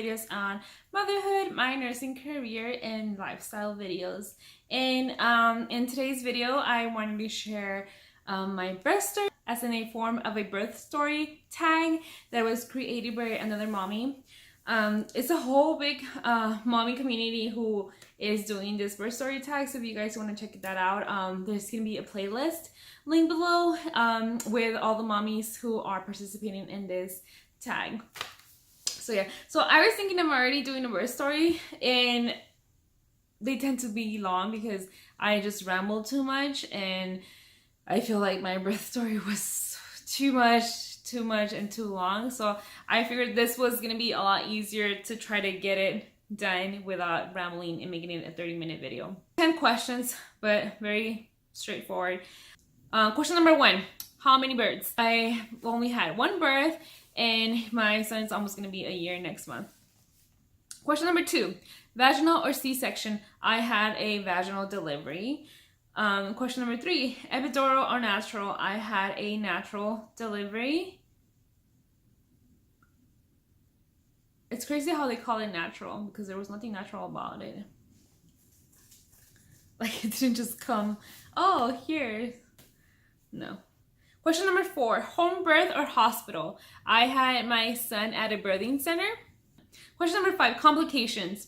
videos on motherhood, my nursing career, and lifestyle videos. And in today's video, I wanted to share my birth story as in a form of a birth story tag that was created by another mommy. It's a whole big mommy community who is doing this birth story tag, so if you guys want to check that out, there's gonna be a playlist link below with all the mommies who are participating in this tag. So yeah, so I was thinking I'm already doing a birth story, and they tend to be long because I just ramble too much, and I feel like my birth story was too much and too long. So I figured this was gonna be a lot easier to try to get it done without rambling and making it a 30-minute video. 10 questions, but very straightforward. Question number 1, how many births? I only had 1 birth, and my son's almost gonna be a year next month. Question number 2, vaginal or C-section? I had a vaginal delivery. Question number 3, epidural or natural? I had a natural delivery. It's crazy how they call it natural because there was nothing natural about it. Like, it didn't just come, oh, here. No. Question number 4, home birth or hospital? I had my son at a birthing center. Question number 5, complications.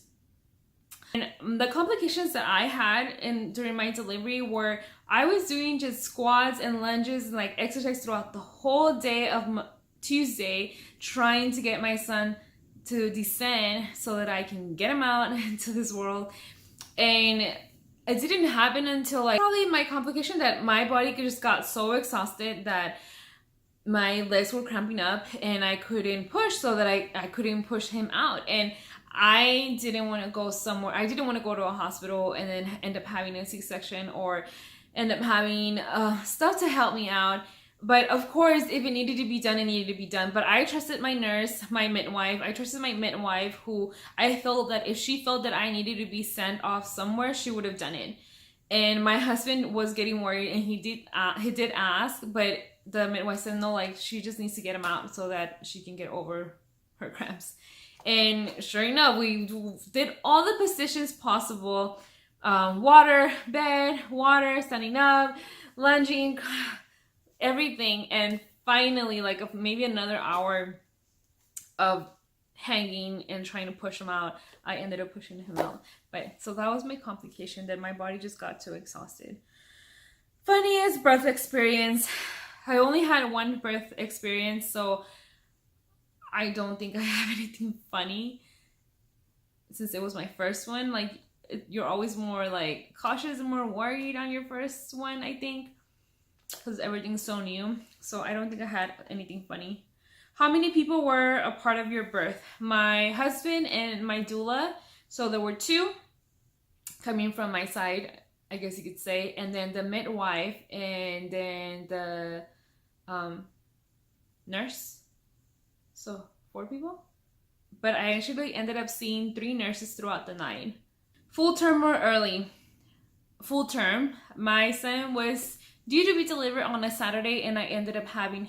And the complications that I had during my delivery were I was doing just squats and lunges and like exercise throughout the whole day of Tuesday, trying to get my son to descend so that I can get him out into this world. And it didn't happen until like probably my complication that my body just got so exhausted that my legs were cramping up and I couldn't push, so that I couldn't push him out. And I didn't want to go somewhere. I didn't want to go to a hospital and then end up having a C-section or end up having stuff to help me out. But of course, if it needed to be done, it needed to be done. But I trusted my nurse, my midwife. I trusted my midwife, who I felt that if she felt that I needed to be sent off somewhere, she would have done it. And my husband was getting worried, and he did ask, but the midwife said no, like she just needs to get him out so that she can get over her cramps. And sure enough, we did all the positions possible: water, bed, water, standing up, lunging, everything. And finally, like maybe another hour of hanging and trying to push him out, I ended up pushing him out. But so that was my complication, that my body just got too exhausted. Funniest birth experience. I only had 1 birth experience, so I don't think I have anything funny since it was my first one. Like, you're always more like cautious and more worried on your first one, I think, because everything's so new. So I don't think I had anything funny. How many people were a part of your birth? My husband and my doula. So there were 2 coming from my side, I guess you could say, and then the midwife, and then the nurse. So 4 people. But I actually ended up seeing 3 nurses throughout the night. Full term or early? Full term. My son was due to be delivered on a Saturday, and I ended up having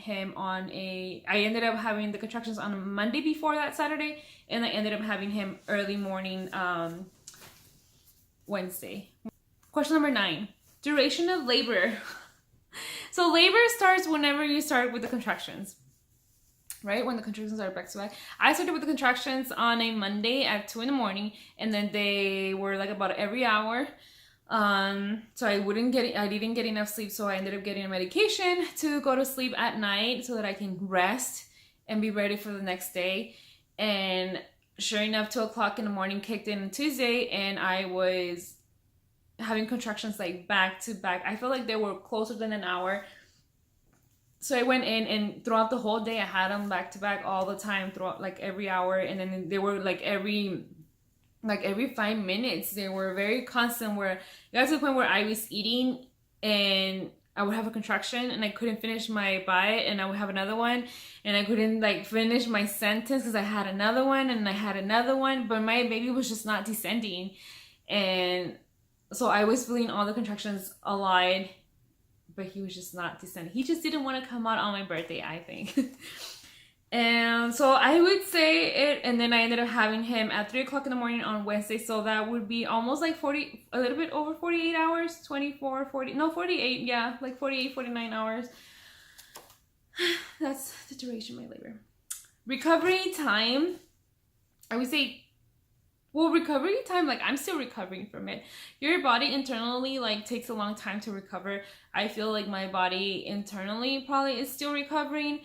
the contractions on a Monday before that Saturday, and I ended up having him early morning Wednesday. Question number 9, duration of labor. So labor starts whenever you start with the contractions, right? When the contractions are back to back. I started with the contractions on a Monday at 2 in the morning, and then they were like about every hour. So I didn't get enough sleep, so I ended up getting a medication to go to sleep at night so that I can rest and be ready for the next day. And sure enough, 2 o'clock in the morning kicked in on Tuesday, and I was having contractions like back to back. I felt like they were closer than an hour. So I went in, and throughout the whole day I had them back to back all the time, throughout like every hour. And then they were like every 5 minutes. They were very constant, where it got to the point where I was eating and I would have a contraction and I couldn't finish my bite, and I would have another one, and I couldn't like finish my sentence because I had another one and I had another one, but my baby was just not descending. And so I was feeling all the contractions a lot, but he was just not descending. He just didn't want to come out on my birthday, I think. And so I would say it, and then I ended up having him at 3 o'clock in the morning on Wednesday. So that would be almost like 40, a little bit over 48 hours, 24, 40, no, 48, yeah, like 48, 49 hours. That's the duration of my labor. Recovery time, I would say, well, recovery time, like I'm still recovering from it. Your body internally like takes a long time to recover. I feel like my body internally probably is still recovering.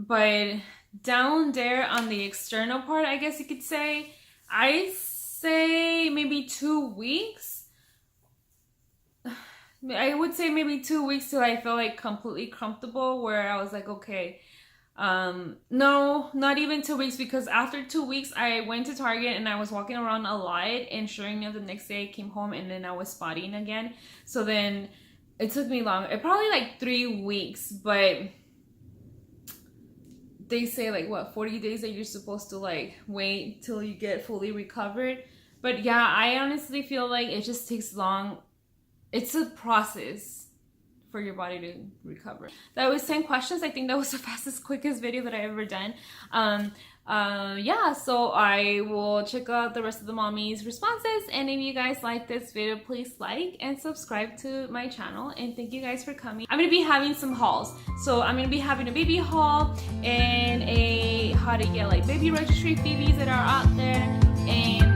But down there on the external part, I guess you could say, I say maybe 2 weeks. I would say maybe 2 weeks till I feel like completely comfortable, where I was like, okay, no, not even 2 weeks, because after 2 weeks I went to Target and I was walking around a lot, and sure enough the next day I came home and then I was spotting again. So then it took me long, probably like 3 weeks, but they say like what, 40 days that you're supposed to like wait till you get fully recovered. But yeah, I honestly feel like it just takes long. It's a process for your body to recover. That was 10 questions. I think that was the fastest, quickest video that I ever done. Yeah, so I will check out the rest of the mommies' responses, and if you guys like this video, please like and subscribe to my channel, and thank you guys for coming. I'm gonna be having some hauls, so I'm gonna be having a baby haul and a how to get like baby registry freebies that are out there, and